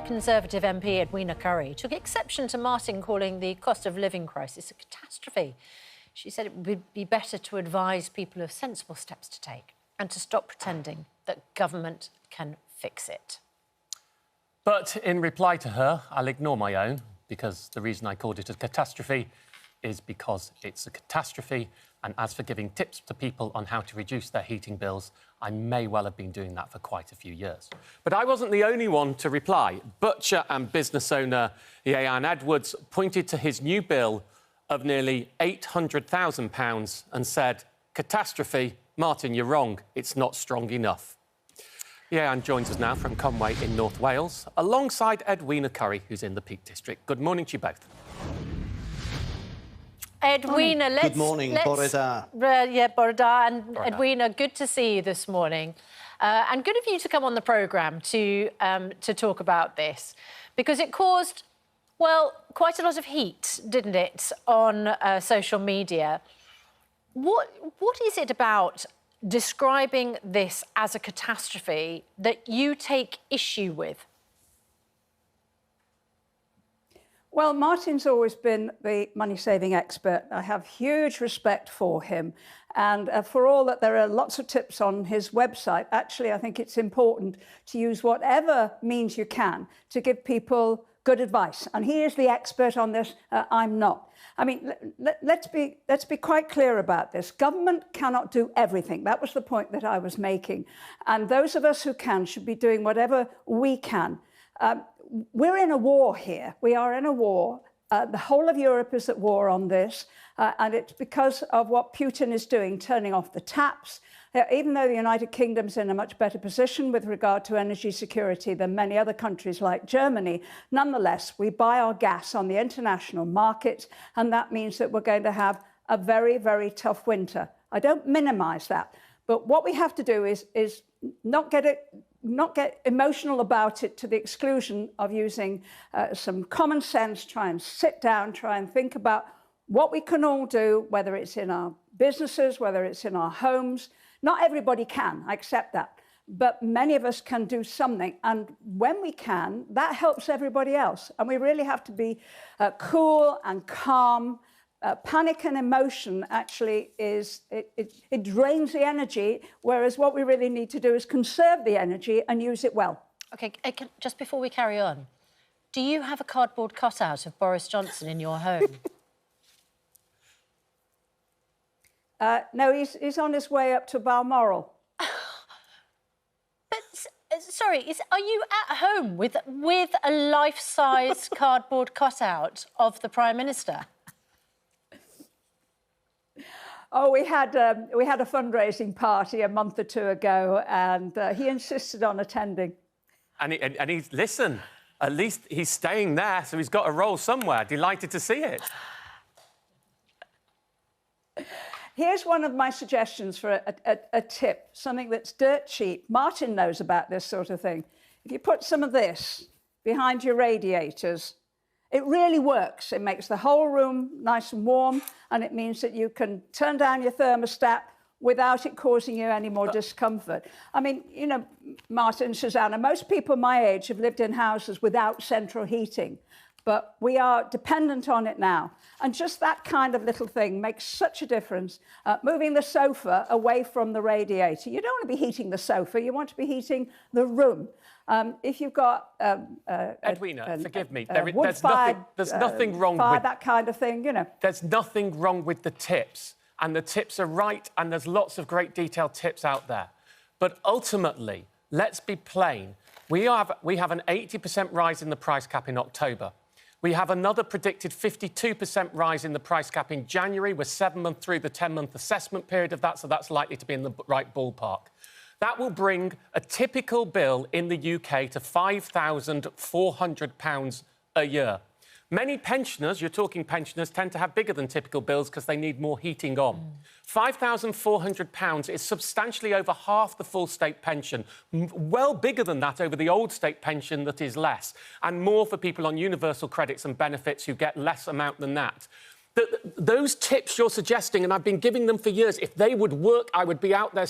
Conservative MP Edwina Currie took exception to Martin calling the cost of living crisis a catastrophe. She said it would be better to advise people of sensible steps to take and to stop pretending that government can fix it. But in reply to her, I'll ignore my own, because the reason I called it a catastrophe is because it's a catastrophe. And as for giving tips to people on how to reduce their heating bills, I may well have been doing that for quite a few years. But I wasn't the only one to reply. Butcher and business owner Ieuan Edwards pointed to his new bill of nearly £800,000 and said, "Catastrophe, Martin, you're wrong. It's not strong enough." Ieuan joins us now from Conwy in North Wales, alongside Edwina Currie, who's in the Peak District. Good morning to you both. Edwina, Good morning, Bore da. Bore da, and Edwina, good to see you this morning. And good of you to come on the programme to talk about this, because it caused, well, quite a lot of heat, didn't it, on social media. What is it about describing this as a catastrophe that you take issue with? Well, Martin's always been the money-saving expert. I have huge respect for him. And for all that there are lots of tips on his website, actually, I think it's important to use whatever means you can to give people good advice. And he is the expert on this. I'm not. I mean, let's be quite clear about this. Government cannot do everything. That was the point that I was making. And those of us who can should be doing whatever we can. We're in a war here. We are in a war. The whole of Europe is at war on this. And it's because of what Putin is doing, turning off the taps. Even though the United Kingdom's in a much better position with regard to energy security than many other countries like Germany, nonetheless, we buy our gas on the international market, and that means that we're going to have a very, very tough winter. I don't minimise that. But what we have to do is not get emotional about it to the exclusion of using some common sense, try and sit down, try and think about what we can all do, whether it's in our businesses, whether it's in our homes. Not everybody can, I accept that, but many of us can do something. And when we can, that helps everybody else. And we really have to be cool and calm. Panic and emotion actually it drains the energy, whereas what we really need to do is conserve the energy and use it well. OK, just before we carry on, do you have a cardboard cutout of Boris Johnson in your home? No, he's on his way up to Balmoral. But, sorry, are you at home with a life-size cardboard cutout of the Prime Minister? Oh, we had a fundraising party a month or two ago, and he insisted on attending. And he's, listen, at least he's staying there, so he's got a role somewhere. Delighted to see it. Here's one of my suggestions for a tip, something that's dirt cheap. Martin knows about this sort of thing. If you put some of this behind your radiators, it really works. It makes the whole room nice and warm, and it means that you can turn down your thermostat without it causing you any more discomfort. I mean, you know, Martin and Susanna, most people my age have lived in houses without central heating, but we are dependent on it now. And just that kind of little thing makes such a difference. Moving the sofa away from the radiator. You don't want to be heating the sofa, you want to be heating the room. If you've got Edwina, forgive me, there's nothing wrong with that kind of thing, you know. There's nothing wrong with the tips, and the tips are right, and there's lots of great detailed tips out there. But ultimately, let's be plain. We have an 80% rise in the price cap in October. We have another predicted 52% rise in the price cap in January. We're 7 months through the 10-month assessment period of that, so that's likely to be in the right ballpark. That will bring a typical bill in the UK to £5,400 a year. Many pensioners, you're talking pensioners, tend to have bigger than typical bills because they need more heating on. £5,400 is substantially over half the full state pension, well bigger than that over the old state pension that is less, and more for people on universal credits and benefits who get less amount than that. Those tips you're suggesting, and I've been giving them for years, if they would work, I would be out there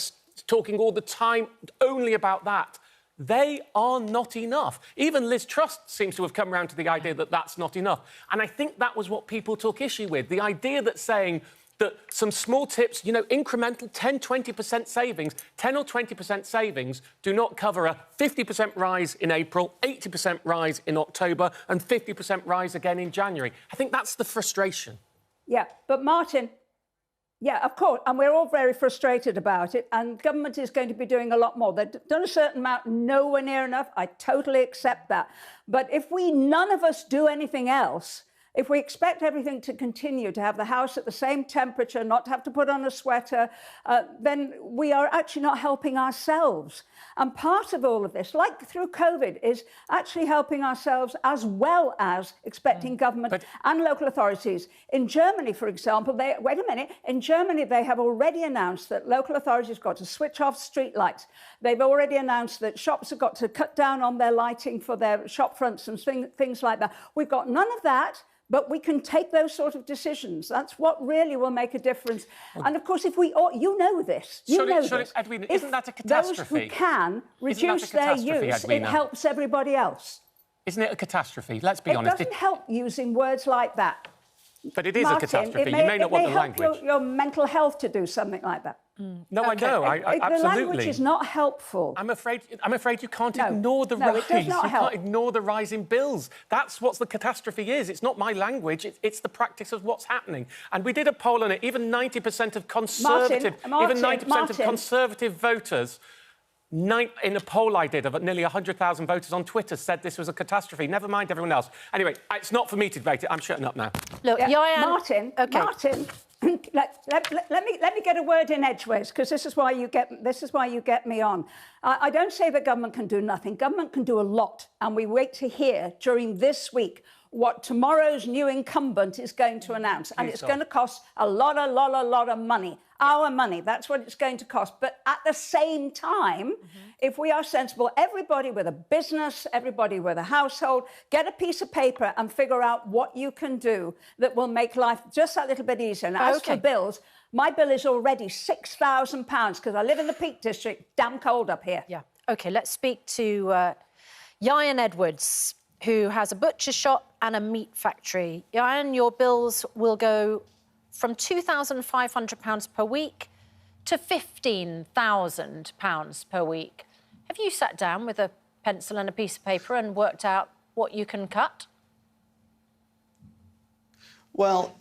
talking all the time only about that. They are not enough. Even Liz Truss seems to have come around to the idea that that's not enough. And I think that was what people took issue with. The idea that saying that some small tips, you know, incremental 10, 20% savings, 10 or 20% savings do not cover a 50% rise in April, 80% rise in October and 50% rise again in January. I think that's the frustration. Yeah, but Martin, yeah, of course, and we're all very frustrated about it, and government is going to be doing a lot more. They've done a certain amount, nowhere near enough. I totally accept that. But if none of us do anything else, if we expect everything to continue, to have the house at the same temperature, not to have to put on a sweater, then we are actually not helping ourselves. And part of all of this, like through COVID, is actually helping ourselves as well as expecting government and local authorities. In Germany, for example, wait a minute, in Germany, they have already announced that local authorities have got to switch off street lights. They've already announced that shops have got to cut down on their lighting for their shop fronts and things like that. We've got none of that. But we can take those sort of decisions. That's what really will make a difference. And of course, if we all, you know this, Edwina, isn't that a catastrophe? Those who can reduce their use, Edwina? It helps everybody else. Isn't it a catastrophe? Let's be honest. It doesn't help using words like that. But it is Martin, a catastrophe. You may not want the language. It may help your mental health to do something like that. No, okay. I know. I absolutely. The language is not helpful. I'm afraid you can't ignore the rise. It does not help. You can't ignore the rise in bills. That's what the catastrophe is. It's not my language. It's the practice of what's happening. And we did a poll on it. Even 90% of conservative, of conservative voters. In a poll I did of nearly 100,000 voters on Twitter said this was a catastrophe. Never mind everyone else. Anyway, it's not for me to debate it. I'm shutting up now. Look, Ieuan... Martin, let me get a word in edgeways, because this is why you get me on. I don't say that government can do nothing. Government can do a lot, and we wait to hear during this week what tomorrow's new incumbent is going to announce. And it's going to cost a lot of money. Our money, that's what it's going to cost. But at the same time, if we are sensible, everybody with a business, everybody with a household, get a piece of paper and figure out what you can do that will make life just that little bit easier. And as for bills, my bill is already £6,000 because I live in the Peak District, damn cold up here. Yeah. OK, let's speak to Ieuan Edwards, who has a butcher shop and a meat factory. Ieuan, your bills will go from £2,500 per week to £15,000 per week. Have you sat down with a pencil and a piece of paper and worked out what you can cut? Well,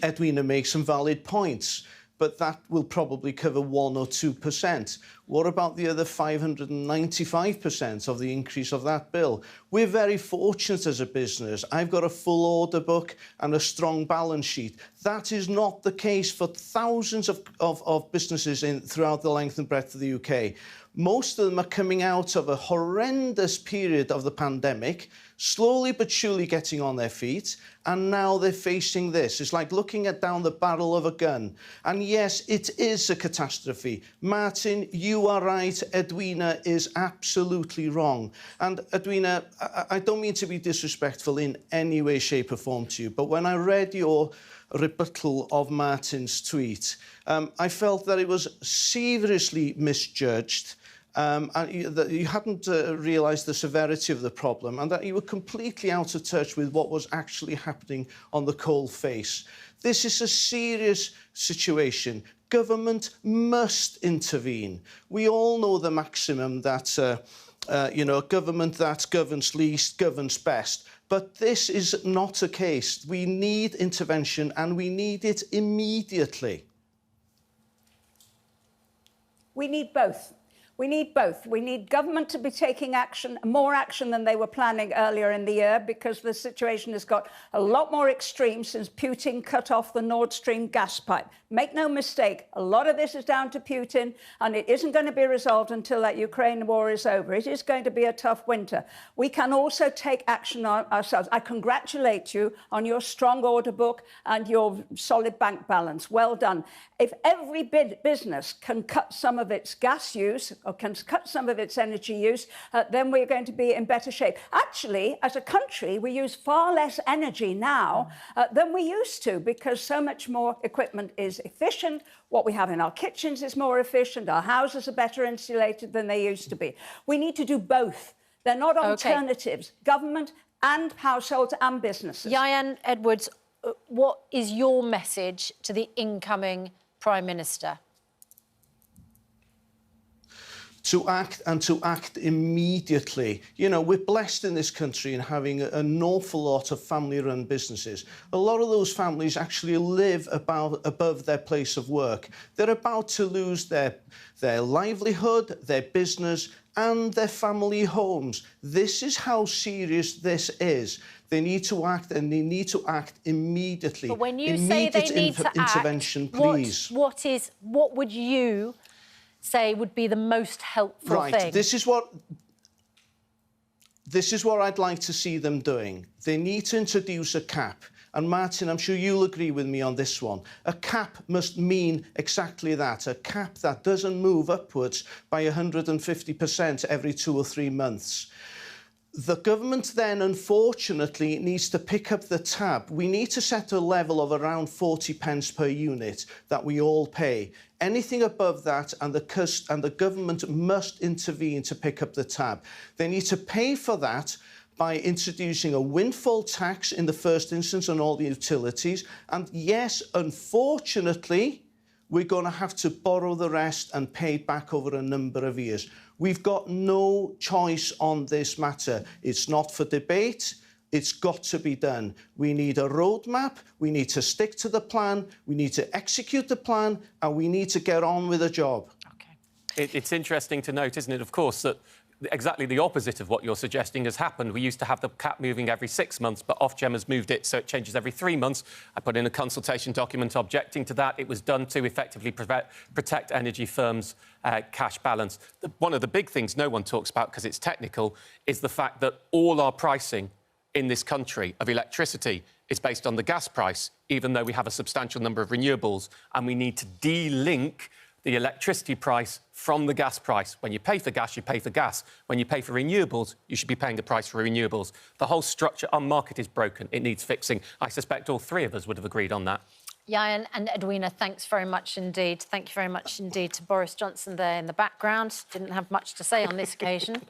Edwina makes some valid points, but that will probably cover 1 or 2%. What about the other 595% of the increase of that bill? We're very fortunate as a business. I've got a full order book and a strong balance sheet. That is not the case for thousands of businesses throughout the length and breadth of the UK. Most of them are coming out of a horrendous period of the pandemic, slowly but surely getting on their feet, and now they're facing this. It's like looking down the barrel of a gun. And yes, it is a catastrophe. Martin, you are right. Edwina is absolutely wrong. And Edwina, I don't mean to be disrespectful in any way, shape or form to you, but when I read your rebuttal of Martin's tweet, I felt that it was seriously misjudged. And that you hadn't realised the severity of the problem and that you were completely out of touch with what was actually happening on the coal face. This is a serious situation. Government must intervene. We all know the maximum that, a government that governs least governs best. But this is not a case. We need intervention and we need it immediately. We need both. We need both. We need government to be taking action, more action than they were planning earlier in the year, because the situation has got a lot more extreme since Putin cut off the Nord Stream gas pipe. Make no mistake, a lot of this is down to Putin, and it isn't going to be resolved until that Ukraine war is over. It is going to be a tough winter. We can also take action ourselves. I congratulate you on your strong order book and your solid bank balance. Well done. If every business can cut some of its gas use, or can cut some of its energy use, then we're going to be in better shape. Actually, as a country, we use far less energy now than we used to, because so much more equipment is efficient. What we have in our kitchens is more efficient. Our houses are better insulated than they used to be. We need to do both. They're not alternatives. Government and households and businesses. Ieuan Edwards, what is your message to the incoming Prime Minister? To act, and to act immediately. You know, we're blessed in this country in having an awful lot of family-run businesses. A lot of those families actually live above their place of work. They're about to lose their livelihood, their business, and their family homes. This is how serious this is. They need to act, and they need to act immediately. But when you say they need to intervention, act, please. What would you say would be the most helpful thing? This is what I'd like to see them doing. They need to introduce a cap. And Martin, I'm sure you'll agree with me on this one. A cap must mean exactly that, a cap that doesn't move upwards by 150% every 2 or 3 months. The government then, unfortunately, needs to pick up the tab. We need to set a level of around 40 pence per unit that we all pay. Anything above that, and the government must intervene to pick up the tab. They need to pay for that by introducing a windfall tax in the first instance on all the utilities. And yes, unfortunately, we're going to have to borrow the rest and pay it back over a number of years. We've got no choice on this matter. It's not for debate. It's got to be done. We need a roadmap. We need to stick to the plan. We need to execute the plan, and we need to get on with the job. Okay. It's interesting to note, isn't it, of course, that exactly the opposite of what you're suggesting has happened. We used to have the cap moving every 6 months, but Ofgem has moved it so it changes every 3 months. I put in a consultation document objecting to that. It was done to effectively protect energy firms' cash balance. One of the big things no one talks about, because it's technical, is the fact that all our pricing in this country of electricity is based on the gas price, even though we have a substantial number of renewables, and we need to de-link the electricity price from the gas price. When you pay for gas, you pay for gas. When you pay for renewables, you should be paying the price for renewables. The whole structure on market is broken. It needs fixing. I suspect all three of us would have agreed on that. Ieuan and Edwina, thanks very much indeed. Thank you very much indeed to Boris Johnson there in the background. Didn't have much to say on this occasion.